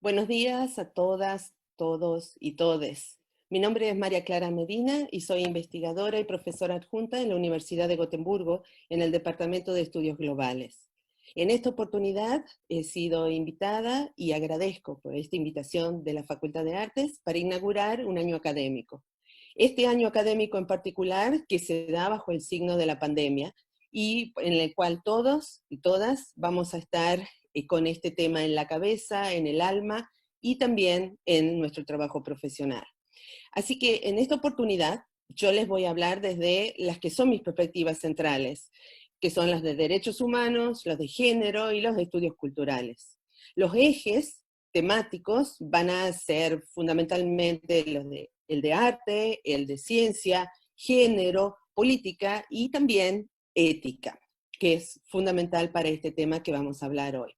Buenos días a todas, todos y todes. Mi nombre es María Clara Medina y soy investigadora y profesora adjunta en la Universidad de Gotemburgo en el Departamento de Estudios Globales. En esta oportunidad he sido invitada y agradezco por esta invitación de la Facultad de Artes para inaugurar un año académico. Este año académico en particular que se da bajo el signo de la pandemia y en el cual todos y todas vamos a estar con este tema en la cabeza, en el alma y también en nuestro trabajo profesional. Así que en esta oportunidad yo les voy a hablar desde las que son mis perspectivas centrales, que son las de derechos humanos, los de género y los de estudios culturales. Los ejes temáticos van a ser fundamentalmente el de arte, el de ciencia, género, política y también ética, que es fundamental para este tema que vamos a hablar hoy.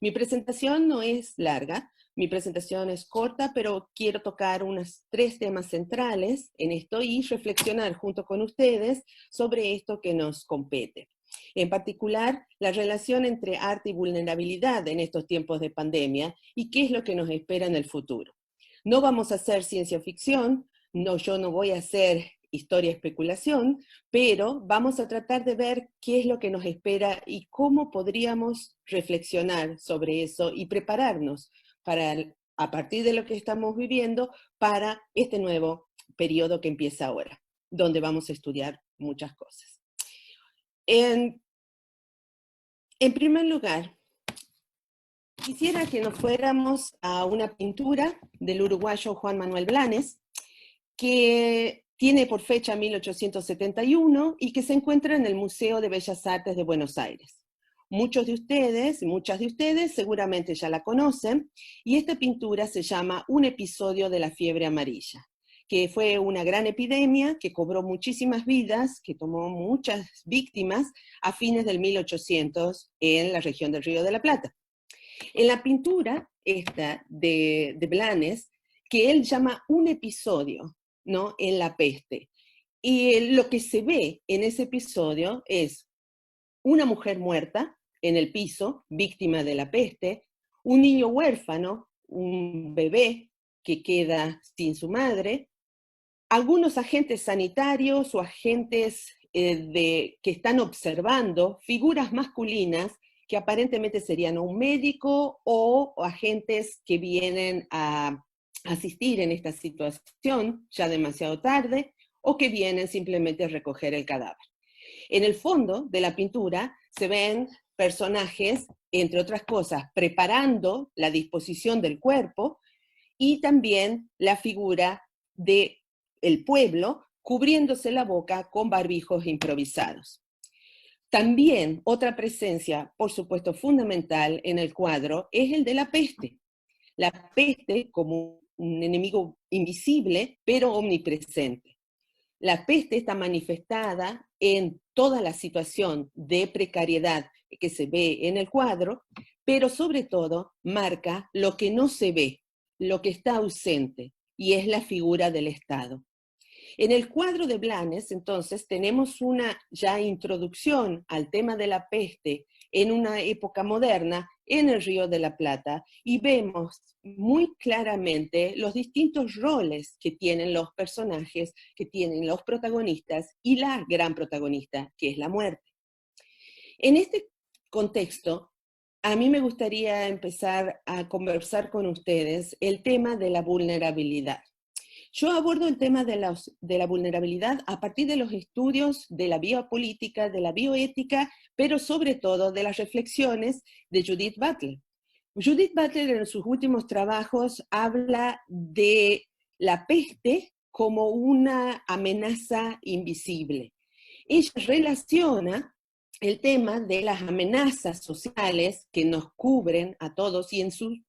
Mi presentación no es larga, mi presentación es corta, pero quiero tocar unos 3 temas centrales en esto y reflexionar junto con ustedes sobre esto que nos compete. En particular, la relación entre arte y vulnerabilidad en estos tiempos de pandemia y qué es lo que nos espera en el futuro. No vamos a hacer ciencia ficción, yo no voy a hacer historia especulación, pero vamos a tratar de ver qué es lo que nos espera y cómo podríamos reflexionar sobre eso y prepararnos para, a partir de lo que estamos viviendo, para este nuevo periodo que empieza ahora, donde vamos a estudiar muchas cosas. En primer lugar, quisiera que nos fuéramos a una pintura del uruguayo Juan Manuel Blanes, que tiene por fecha 1871 y que se encuentra en el Museo de Bellas Artes de Buenos Aires. Muchos de ustedes, muchas de ustedes seguramente ya la conocen, y esta pintura se llama Un episodio de la fiebre amarilla, que fue una gran epidemia que cobró muchísimas vidas, que tomó muchas víctimas a fines del 1800 en la región del Río de la Plata. En la pintura esta de Blanes, que él llama un episodio, ¿no?, en la peste. Y lo que se ve en ese episodio es una mujer muerta en el piso, víctima de la peste, un niño huérfano, un bebé que queda sin su madre, algunos agentes sanitarios o agentes que están observando, figuras masculinas que aparentemente serían un médico o agentes que vienen a asistir en esta situación ya demasiado tarde o que vienen simplemente a recoger el cadáver. En el fondo de la pintura se ven personajes, entre otras cosas, preparando la disposición del cuerpo y también la figura de el pueblo cubriéndose la boca con barbijos improvisados. También otra presencia, por supuesto, fundamental en el cuadro es el de la peste. La peste como un enemigo invisible, pero omnipresente. La peste está manifestada en toda la situación de precariedad que se ve en el cuadro, pero sobre todo marca lo que no se ve, lo que está ausente, y es la figura del Estado. En el cuadro de Blanes, entonces, tenemos una ya introducción al tema de la peste en una época moderna en el Río de la Plata y vemos muy claramente los distintos roles que tienen los personajes, que tienen los protagonistas y la gran protagonista, que es la muerte. En este contexto, a mí me gustaría empezar a conversar con ustedes el tema de la vulnerabilidad. Yo abordo el tema de la vulnerabilidad a partir de los estudios de la biopolítica, de la bioética, pero sobre todo de las reflexiones de Judith Butler. Judith Butler en sus últimos trabajos habla de la peste como una amenaza invisible. Ella relaciona el tema de las amenazas sociales que nos cubren a todos, y en sus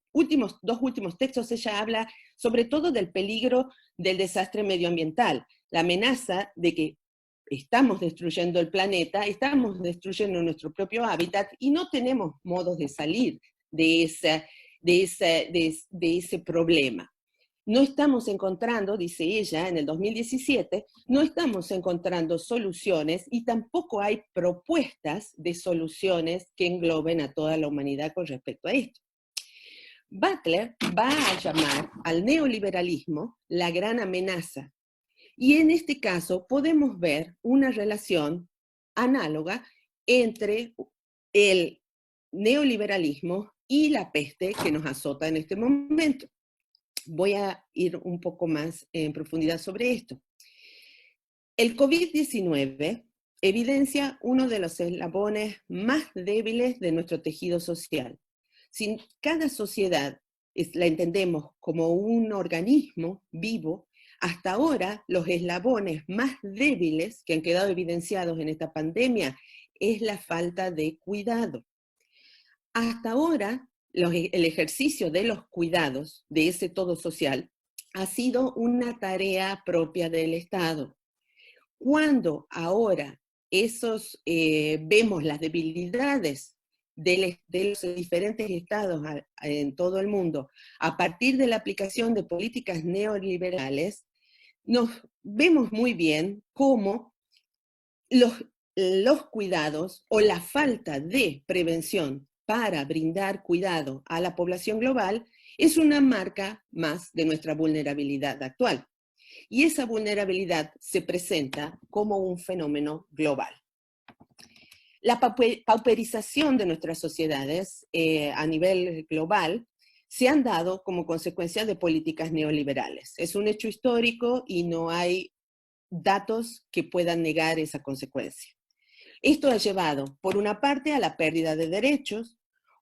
dos últimos textos ella habla sobre todo del peligro del desastre medioambiental, la amenaza de que estamos destruyendo el planeta, estamos destruyendo nuestro propio hábitat y no tenemos modos de salir de ese problema. No estamos encontrando, dice ella en el 2017, no estamos encontrando soluciones y tampoco hay propuestas de soluciones que engloben a toda la humanidad con respecto a esto. Butler va a llamar al neoliberalismo la gran amenaza. Y en este caso podemos ver una relación análoga entre el neoliberalismo y la peste que nos azota en este momento. Voy a ir un poco más en profundidad sobre esto. El COVID-19 evidencia uno de los eslabones más débiles de nuestro tejido social. Si cada sociedad la entendemos como un organismo vivo, hasta ahora los eslabones más débiles que han quedado evidenciados en esta pandemia es la falta de cuidado. Hasta ahora, el ejercicio de los cuidados de ese todo social ha sido una tarea propia del Estado. Cuando ahora vemos las debilidades de los diferentes estados en todo el mundo, a partir de la aplicación de políticas neoliberales, nos vemos muy bien cómo los cuidados o la falta de prevención para brindar cuidado a la población global es una marca más de nuestra vulnerabilidad actual. Y esa vulnerabilidad se presenta como un fenómeno global. La pauperización de nuestras sociedades a nivel global se han dado como consecuencia de políticas neoliberales. Es un hecho histórico y no hay datos que puedan negar esa consecuencia. Esto ha llevado, por una parte, a la pérdida de derechos,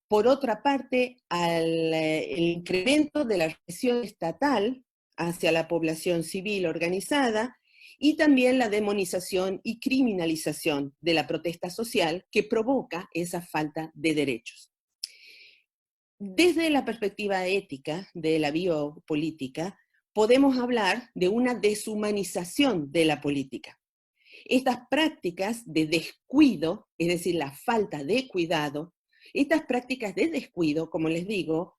por otra parte, al incremento de la represión estatal hacia la población civil organizada y también la demonización y criminalización de la protesta social que provoca esa falta de derechos. Desde la perspectiva ética de la biopolítica, podemos hablar de una deshumanización de la política. Estas prácticas de descuido, es decir, la falta de cuidado, estas prácticas de descuido, como les digo,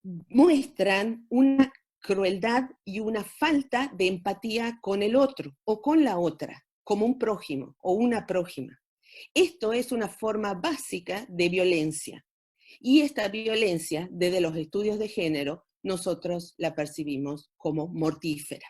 muestran una crueldad y una falta de empatía con el otro o con la otra, como un prójimo o una prójima. Esto es una forma básica de violencia. Y esta violencia, desde los estudios de género, nosotros la percibimos como mortífera.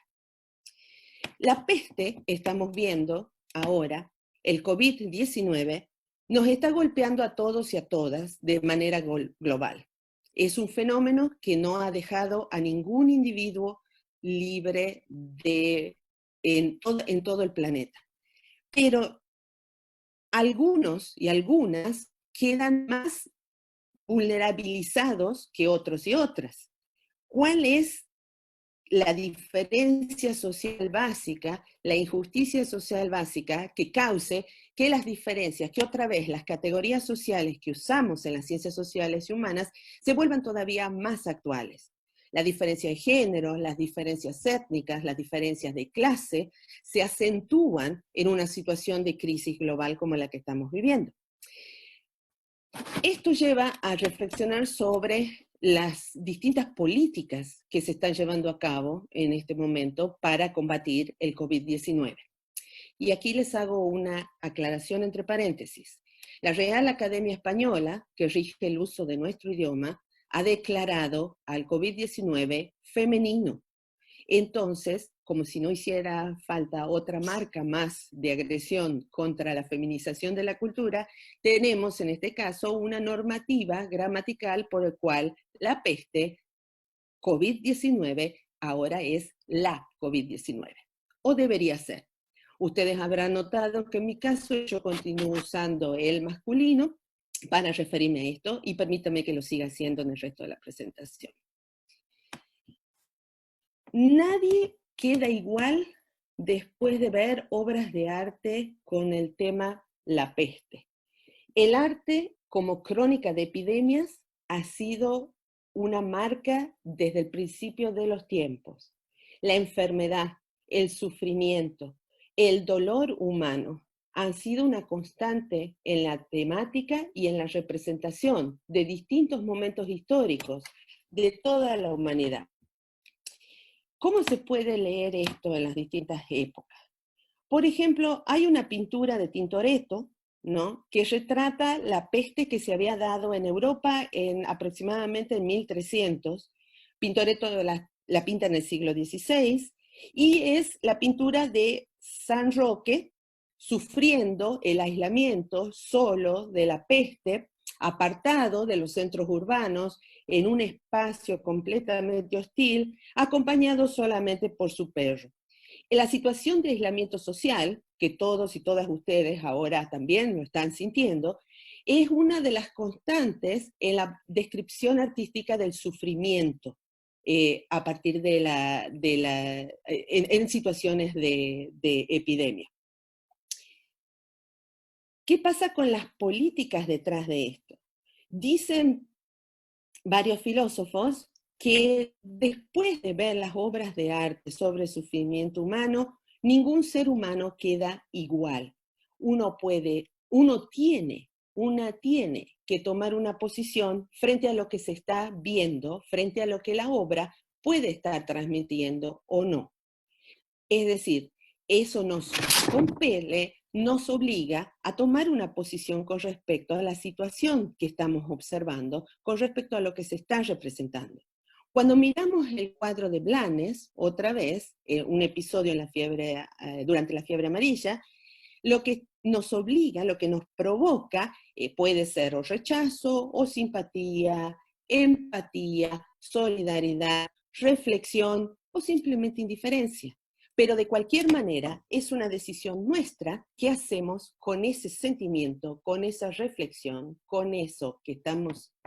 La peste, estamos viendo ahora, el COVID-19, nos está golpeando a todos y a todas de manera global. Es un fenómeno que no ha dejado a ningún individuo libre en todo el planeta. Pero algunos y algunas quedan más vulnerabilizados que otros y otras. ¿Cuál es la diferencia social básica, la injusticia social básica que cause que las diferencias, que otra vez las categorías sociales que usamos en las ciencias sociales y humanas se vuelvan todavía más actuales? La diferencia de género, las diferencias étnicas, las diferencias de clase se acentúan en una situación de crisis global como la que estamos viviendo. Esto lleva a reflexionar sobre las distintas políticas que se están llevando a cabo en este momento para combatir el COVID-19. Y aquí les hago una aclaración entre paréntesis. La Real Academia Española, que rige el uso de nuestro idioma, ha declarado al COVID-19 femenino. Entonces, como si no hiciera falta otra marca más de agresión contra la feminización de la cultura, tenemos en este caso una normativa gramatical por el cual la peste COVID-19 ahora es la COVID-19, o debería ser. Ustedes habrán notado que en mi caso yo continúo usando el masculino para referirme a esto y permítame que lo siga haciendo en el resto de la presentación. Nadie queda igual después de ver obras de arte con el tema la peste. El arte como crónica de epidemias ha sido una marca desde el principio de los tiempos. La enfermedad, el sufrimiento, el dolor humano han sido una constante en la temática y en la representación de distintos momentos históricos de toda la humanidad. ¿Cómo se puede leer esto en las distintas épocas? Por ejemplo, hay una pintura de Tintoretto, ¿no?, que retrata la peste que se había dado en Europa en aproximadamente en 1300. Tintoretto la pinta en el siglo XVI, y es la pintura de San Roque sufriendo el aislamiento solo de la peste, apartado de los centros urbanos, en un espacio completamente hostil, acompañado solamente por su perro. En la situación de aislamiento social, que todos y todas ustedes ahora también lo están sintiendo, es una de las constantes en la descripción artística del sufrimiento a partir en situaciones de epidemia. ¿Qué pasa con las políticas detrás de esto? Dicen varios filósofos que después de ver las obras de arte sobre sufrimiento humano, ningún ser humano queda igual. Una tiene que tomar una posición frente a lo que se está viendo, frente a lo que la obra puede estar transmitiendo o no. Es decir, eso nos compele, nos obliga a tomar una posición con respecto a la situación que estamos observando, con respecto a lo que se está representando. Cuando miramos el cuadro de Blanes, otra vez, un episodio en durante la fiebre amarilla, lo que nos obliga, lo que nos provoca, puede ser o rechazo, o simpatía, empatía, solidaridad, reflexión, o simplemente indiferencia. Pero de cualquier manera, es una decisión nuestra que hacemos con ese sentimiento, con esa reflexión, con eso que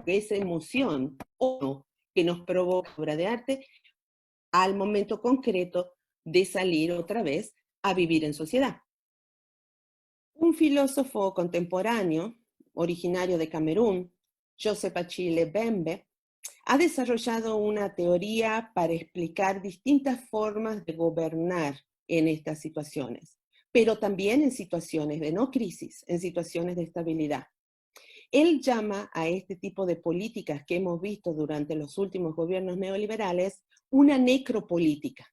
esa emoción o no que nos provoca obra de arte, al momento concreto de salir otra vez a vivir en sociedad. Un filósofo contemporáneo, originario de Camerún, Joseph Achille Mbembe, ha desarrollado una teoría para explicar distintas formas de gobernar en estas situaciones, pero también en situaciones de no crisis, en situaciones de estabilidad. Él llama a este tipo de políticas que hemos visto durante los últimos gobiernos neoliberales una necropolítica.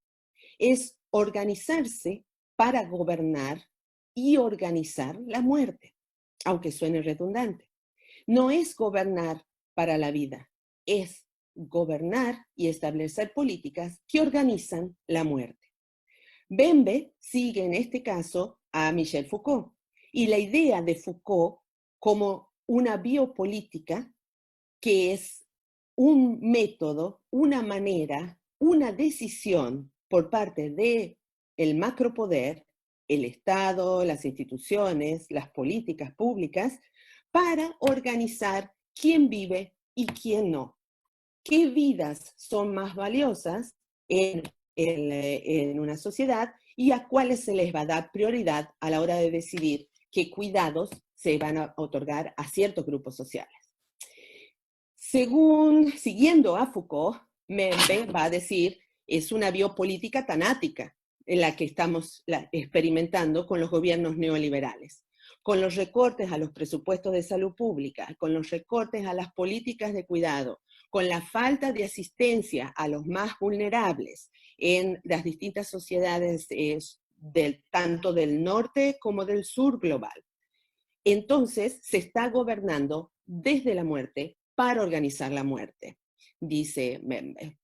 Es organizarse para gobernar y organizar la muerte, aunque suene redundante. No es gobernar para la vida, es gobernar y establecer políticas que organizan la muerte. Mbembe sigue en este caso a Michel Foucault, y la idea de Foucault como una biopolítica que es un método, una manera, una decisión por parte del macropoder, el Estado, las instituciones, las políticas públicas, para organizar quién vive y quién no. ¿Qué vidas son más valiosas en una sociedad y a cuáles se les va a dar prioridad a la hora de decidir qué cuidados se van a otorgar a ciertos grupos sociales? Siguiendo a Foucault, Mbembe va a decir, es una biopolítica tanática en la que estamos experimentando con los gobiernos neoliberales, con los recortes a los presupuestos de salud pública, con los recortes a las políticas de cuidado, con la falta de asistencia a los más vulnerables en las distintas sociedades tanto del norte como del sur global. Entonces se está gobernando desde la muerte para organizar la muerte, dice Mbembe.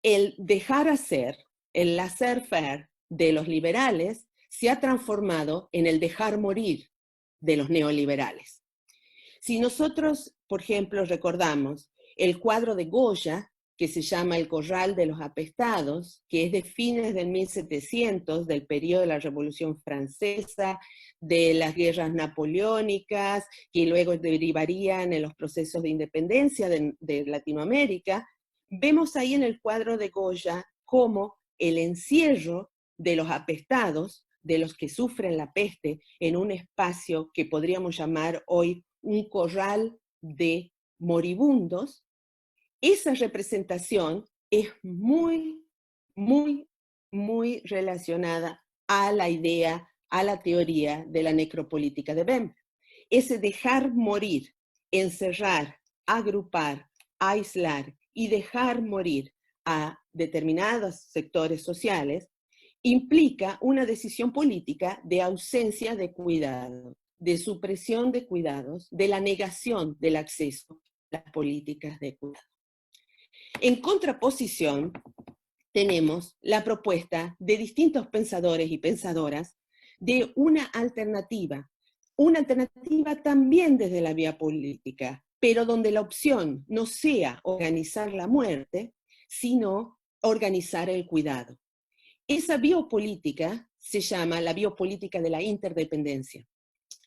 El dejar hacer, el laissez-faire de los liberales se ha transformado en el dejar morir de los neoliberales. Si nosotros, por ejemplo, recordamos el cuadro de Goya, que se llama El Corral de los Apestados, que es de fines del 1700, del periodo de la Revolución Francesa, de las guerras napoleónicas, que luego derivarían en los procesos de independencia de Latinoamérica, vemos ahí en el cuadro de Goya cómo el encierro de los apestados, de los que sufren la peste, en un espacio que podríamos llamar hoy un corral de moribundos, esa representación es muy, muy, muy relacionada a la idea, a la teoría de la necropolítica de Mbembe. Ese dejar morir, encerrar, agrupar, aislar y dejar morir a determinados sectores sociales implica una decisión política de ausencia de cuidado, de supresión de cuidados, de la negación del acceso a las políticas de cuidado. En contraposición, tenemos la propuesta de distintos pensadores y pensadoras de una alternativa también desde la vía política, pero donde la opción no sea organizar la muerte, sino organizar el cuidado. Esa biopolítica se llama la biopolítica de la interdependencia.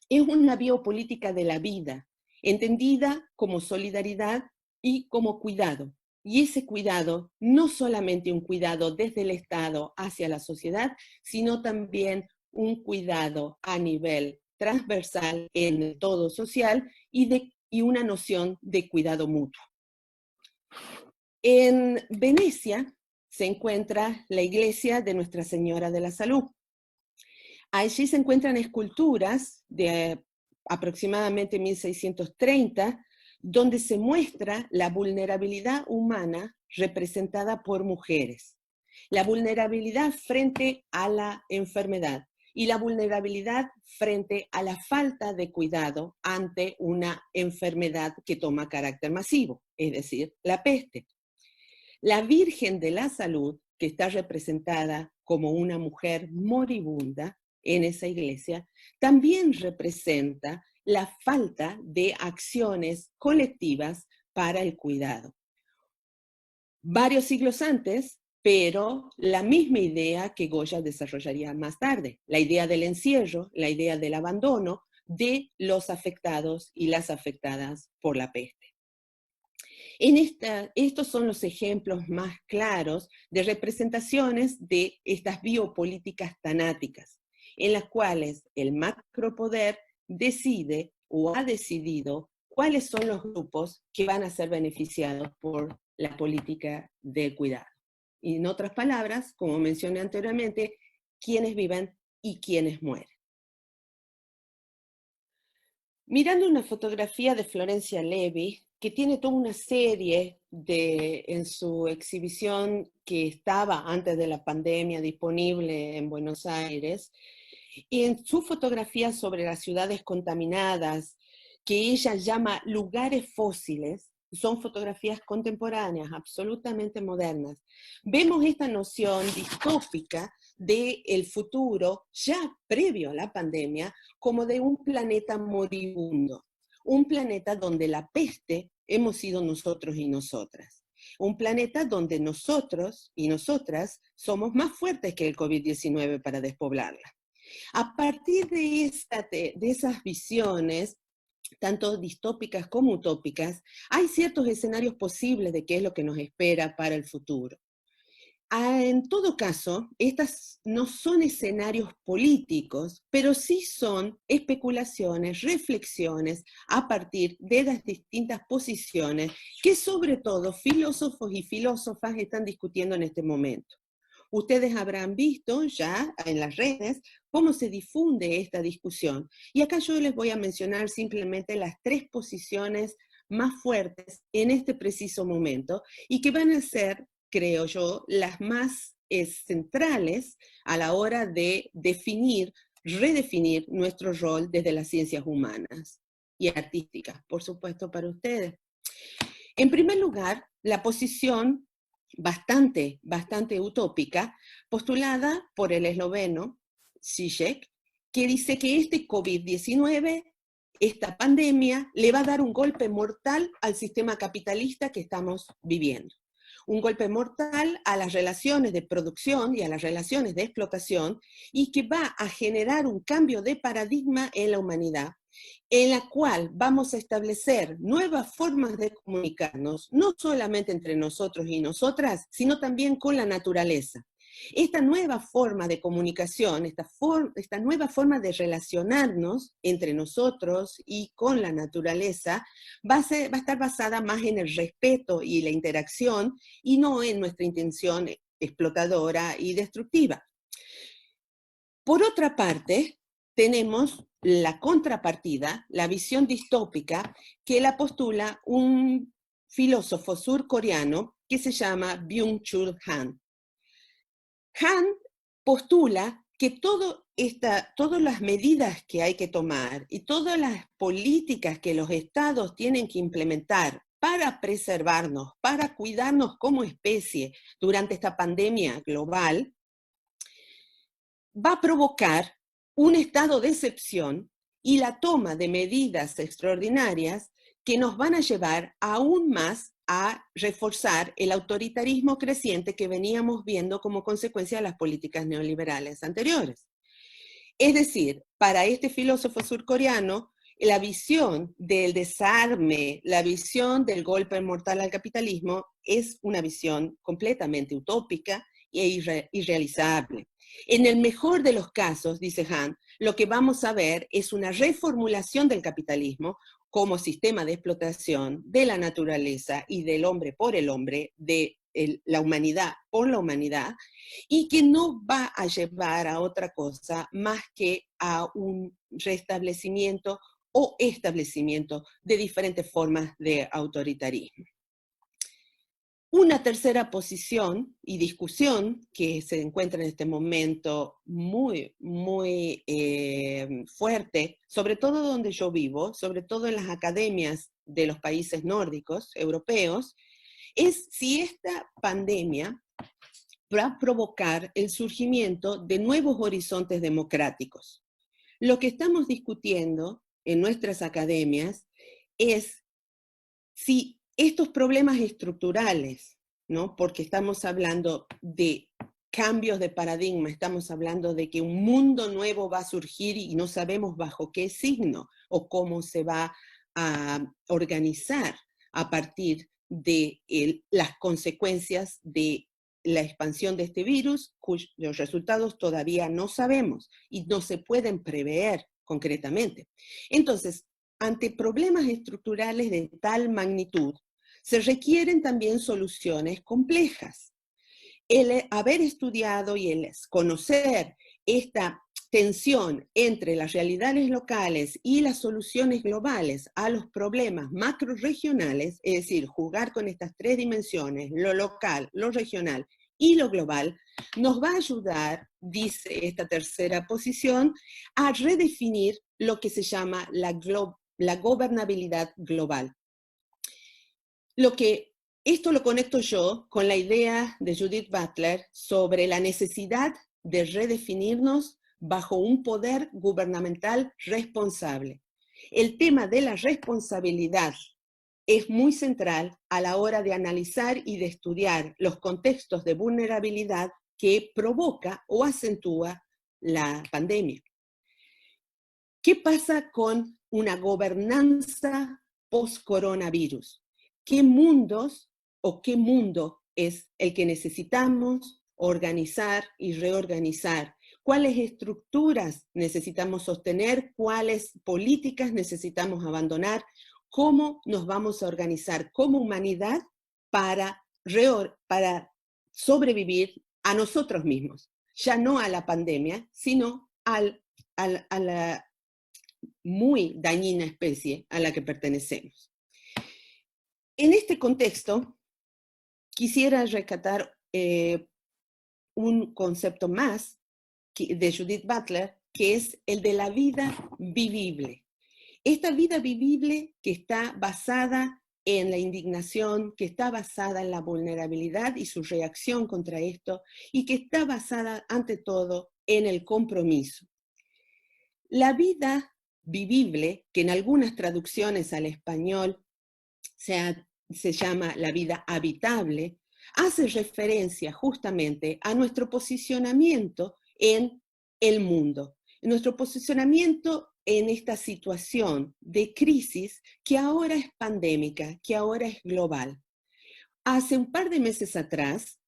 Es una biopolítica de la vida, entendida como solidaridad y como cuidado. Y ese cuidado, no solamente un cuidado desde el Estado hacia la sociedad, sino también un cuidado a nivel transversal en el todo social y una noción de cuidado mutuo. En Venecia se encuentra la iglesia de Nuestra Señora de la Salud. Allí se encuentran esculturas de aproximadamente 1630, donde se muestra la vulnerabilidad humana representada por mujeres, la vulnerabilidad frente a la enfermedad y la vulnerabilidad frente a la falta de cuidado ante una enfermedad que toma carácter masivo, es decir, la peste. La Virgen de la Salud, que está representada como una mujer moribunda en esa iglesia, también representa la falta de acciones colectivas para el cuidado. Varios siglos antes, pero la misma idea que Goya desarrollaría más tarde, la idea del encierro, la idea del abandono de los afectados y las afectadas por la peste. Estos son los ejemplos más claros de representaciones de estas biopolíticas tanáticas, en las cuales el macropoder decide o ha decidido cuáles son los grupos que van a ser beneficiados por la política de cuidado. Y en otras palabras, como mencioné anteriormente, quiénes viven y quiénes mueren. Mirando una fotografía de Florencia Levy, que tiene toda una serie en su exhibición que estaba antes de la pandemia disponible en Buenos Aires, y en su fotografía sobre las ciudades contaminadas, que ella llama lugares fósiles, son fotografías contemporáneas, absolutamente modernas. Vemos esta noción distópica del futuro, ya previo a la pandemia, como de un planeta moribundo, un planeta donde la peste hemos sido nosotros y nosotras. Un planeta donde nosotros y nosotras somos más fuertes que el COVID-19 para despoblarla. A partir de esas visiones, tanto distópicas como utópicas, hay ciertos escenarios posibles de qué es lo que nos espera para el futuro. En todo caso, estas no son escenarios políticos, pero sí son especulaciones, reflexiones a partir de las distintas posiciones que sobre todo filósofos y filósofas están discutiendo en este momento. Ustedes habrán visto ya en las redes cómo se difunde esta discusión. Y acá yo les voy a mencionar simplemente las 3 posiciones más fuertes en este preciso momento y que van a ser, creo yo, las más centrales a la hora de redefinir nuestro rol desde las ciencias humanas y artísticas, por supuesto, para ustedes. En primer lugar, la posición bastante utópica, postulada por el esloveno Žižek, que dice que este COVID-19, esta pandemia, le va a dar un golpe mortal al sistema capitalista que estamos viviendo. Un golpe mortal a las relaciones de producción y a las relaciones de explotación, y que va a generar un cambio de paradigma en la humanidad, en la cual vamos a establecer nuevas formas de comunicarnos, no solamente entre nosotros y nosotras, sino también con la naturaleza. Esta nueva forma de comunicación, esta nueva forma de relacionarnos entre nosotros y con la naturaleza, va a estar basada más en el respeto y la interacción, y no en nuestra intención explotadora y destructiva. Por otra parte, tenemos la contrapartida, la visión distópica, que la postula un filósofo surcoreano que se llama Byung-Chul Han. Han postula que todas las medidas que hay que tomar y todas las políticas que los estados tienen que implementar para preservarnos, para cuidarnos como especie durante esta pandemia global, va a provocar un estado de excepción y la toma de medidas extraordinarias que nos van a llevar aún más a reforzar el autoritarismo creciente que veníamos viendo como consecuencia de las políticas neoliberales anteriores. Es decir, para este filósofo surcoreano, la visión del desarme, la visión del golpe mortal al capitalismo es una visión completamente utópica e irrealizable. En el mejor de los casos, dice Han, lo que vamos a ver es una reformulación del capitalismo como sistema de explotación de la naturaleza y del hombre por el hombre, de la humanidad por la humanidad, y que no va a llevar a otra cosa más que a un restablecimiento o establecimiento de diferentes formas de autoritarismo. Una tercera posición y discusión que se encuentra en este momento muy fuerte, sobre todo donde yo vivo, sobre todo en las academias de los países nórdicos, europeos, es si esta pandemia va a provocar el surgimiento de nuevos horizontes democráticos. Lo que estamos discutiendo en nuestras academias es si estos problemas estructurales, ¿no? Porque estamos hablando de cambios de paradigma, estamos hablando de que un mundo nuevo va a surgir y no sabemos bajo qué signo o cómo se va a organizar a partir de las consecuencias de la expansión de este virus, cuyos resultados todavía no sabemos y no se pueden prever concretamente. Entonces, ante problemas estructurales de tal magnitud, se requieren también soluciones complejas. El haber estudiado y el conocer esta tensión entre las realidades locales y las soluciones globales a los problemas macrorregionales, es decir, jugar con estas tres dimensiones, lo local, lo regional y lo global, nos va a ayudar, dice esta tercera posición, a redefinir lo que se llama la gobernabilidad global. Esto lo conecto yo con la idea de Judith Butler sobre la necesidad de redefinirnos bajo un poder gubernamental responsable. El tema de la responsabilidad es muy central a la hora de analizar y de estudiar los contextos de vulnerabilidad que provoca o acentúa la pandemia. ¿Qué pasa con una gobernanza post-coronavirus? ¿Qué mundos o qué mundo es el que necesitamos organizar y reorganizar? ¿Cuáles estructuras necesitamos sostener? ¿Cuáles políticas necesitamos abandonar? ¿Cómo nos vamos a organizar como humanidad para sobrevivir a nosotros mismos? Ya no a la pandemia, sino a la muy dañina especie a la que pertenecemos. En este contexto, quisiera rescatar un concepto más de Judith Butler, que es el de la vida vivible. Esta vida vivible que está basada en la indignación, que está basada en la vulnerabilidad y su reacción contra esto, y que está basada, ante todo, en el compromiso. La vida vivible, que en algunas traducciones al español se llama la vida habitable, hace referencia justamente a nuestro posicionamiento en el mundo, nuestro posicionamiento en esta situación de crisis que ahora es pandémica, que ahora es global. Hace un par de meses atrás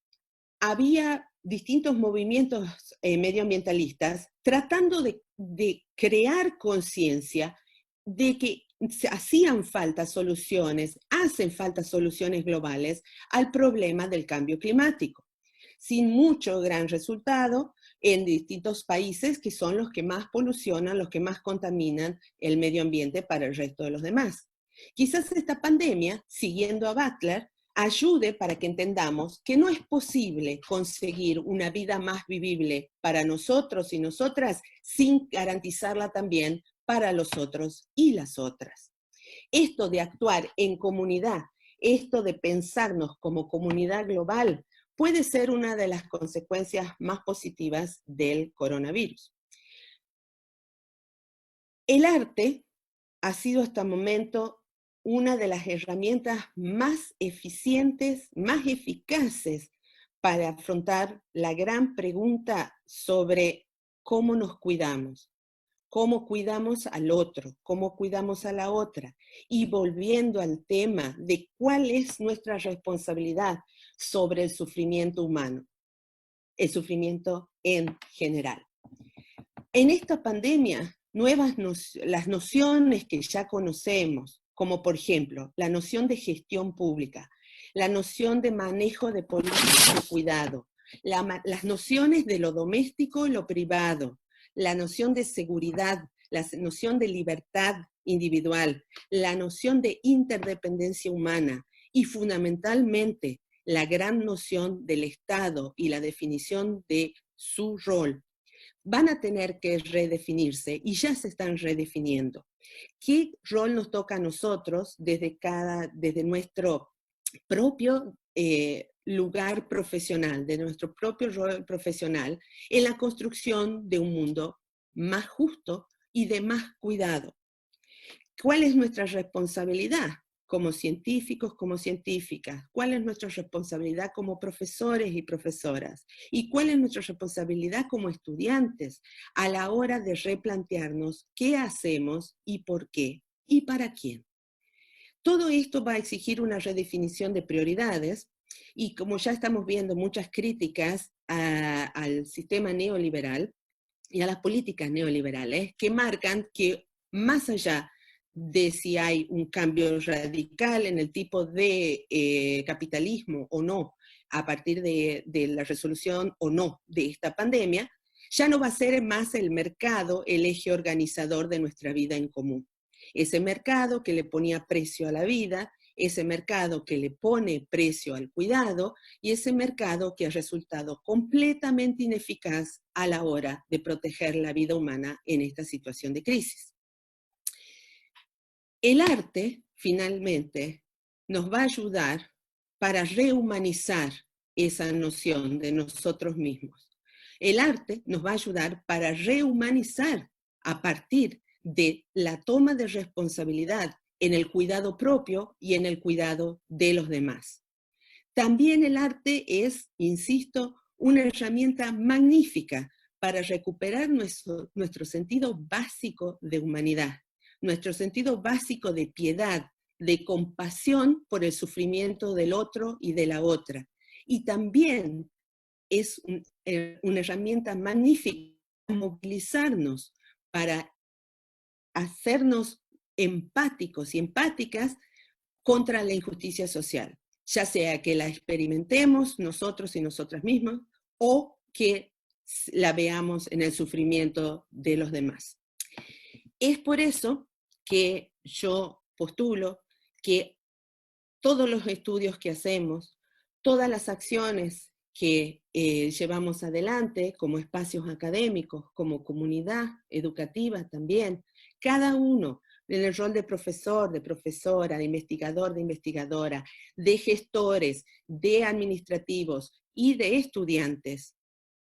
había distintos movimientos medioambientalistas tratando de crear conciencia de que hacían falta soluciones, hacen falta soluciones globales al problema del cambio climático, sin mucho gran resultado en distintos países que son los que más polucionan, los que más contaminan el medio ambiente para el resto de los demás. Quizás esta pandemia, siguiendo a Butler, ayude para que entendamos que no es posible conseguir una vida más vivible para nosotros y nosotras sin garantizarla también para los otros y las otras. Esto de actuar en comunidad, esto de pensarnos como comunidad global, puede ser una de las consecuencias más positivas del coronavirus. El arte ha sido hasta el momento una de las herramientas más eficientes, más eficaces para afrontar la gran pregunta sobre cómo nos cuidamos, cómo cuidamos al otro, cómo cuidamos a la otra, y volviendo al tema de cuál es nuestra responsabilidad sobre el sufrimiento humano, el sufrimiento en general. En esta pandemia, las nociones que ya conocemos, como por ejemplo la noción de gestión pública, la noción de manejo de políticas de cuidado, las nociones de lo doméstico y lo privado, la noción de seguridad, la noción de libertad individual, la noción de interdependencia humana y fundamentalmente la gran noción del Estado y la definición de su rol, van a tener que redefinirse y ya se están redefiniendo. ¿Qué rol nos toca a nosotros desde nuestro propio lugar profesional, de nuestro propio rol profesional, en la construcción de un mundo más justo y de más cuidado? ¿Cuál es nuestra responsabilidad como científicos, como científicas? ¿Cuál es nuestra responsabilidad como profesores y profesoras? ¿Y cuál es nuestra responsabilidad como estudiantes a la hora de replantearnos qué hacemos y por qué y para quién? Todo esto va a exigir una redefinición de prioridades y, como ya estamos viendo, muchas críticas al sistema neoliberal y a las políticas neoliberales que marcan que, más allá de si hay un cambio radical en el tipo de capitalismo o no, a partir de la resolución o no de esta pandemia, ya no va a ser más el mercado el eje organizador de nuestra vida en común. Ese mercado que le ponía precio a la vida, ese mercado que le pone precio al cuidado y ese mercado que ha resultado completamente ineficaz a la hora de proteger la vida humana en esta situación de crisis. El arte, finalmente, nos va a ayudar para rehumanizar esa noción de nosotros mismos. El arte nos va a ayudar para rehumanizar a partir de la toma de responsabilidad en el cuidado propio y en el cuidado de los demás. También el arte es, insisto, una herramienta magnífica para recuperar nuestro sentido básico de humanidad, nuestro sentido básico de piedad, de compasión por el sufrimiento del otro y de la otra. Y también es una herramienta magnífica para movilizarnos, para hacernos empáticos y empáticas contra la injusticia social, ya sea que la experimentemos nosotros y nosotras mismas o que la veamos en el sufrimiento de los demás. Es por eso que yo postulo que todos los estudios que hacemos, todas las acciones que llevamos adelante como espacios académicos, como comunidad educativa también, cada uno en el rol de profesor, de profesora, de investigador, de investigadora, de gestores, de administrativos y de estudiantes,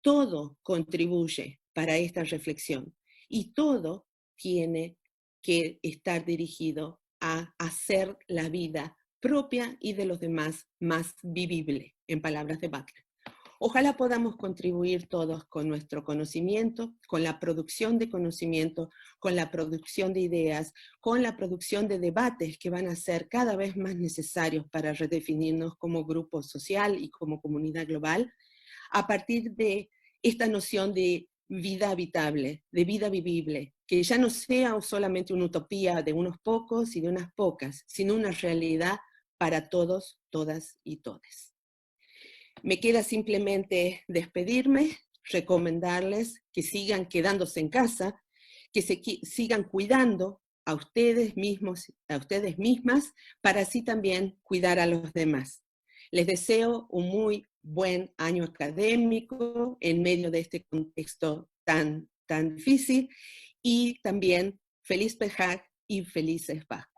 todo contribuye para esta reflexión y todo tiene que estar dirigido a hacer la vida propia y de los demás más vivible, en palabras de Butler. Ojalá podamos contribuir todos con nuestro conocimiento, con la producción de conocimiento, con la producción de ideas, con la producción de debates que van a ser cada vez más necesarios para redefinirnos como grupo social y como comunidad global, a partir de esta noción de vida habitable, de vida vivible, que ya no sea solamente una utopía de unos pocos y de unas pocas, sino una realidad para todos, todas y todes. Me queda simplemente despedirme, recomendarles que sigan quedándose en casa, que sigan cuidando a ustedes mismos, a ustedes mismas, para así también cuidar a los demás. Les deseo un muy buen año académico en medio de este contexto tan difícil, y también feliz Pejag y felices Pascuas.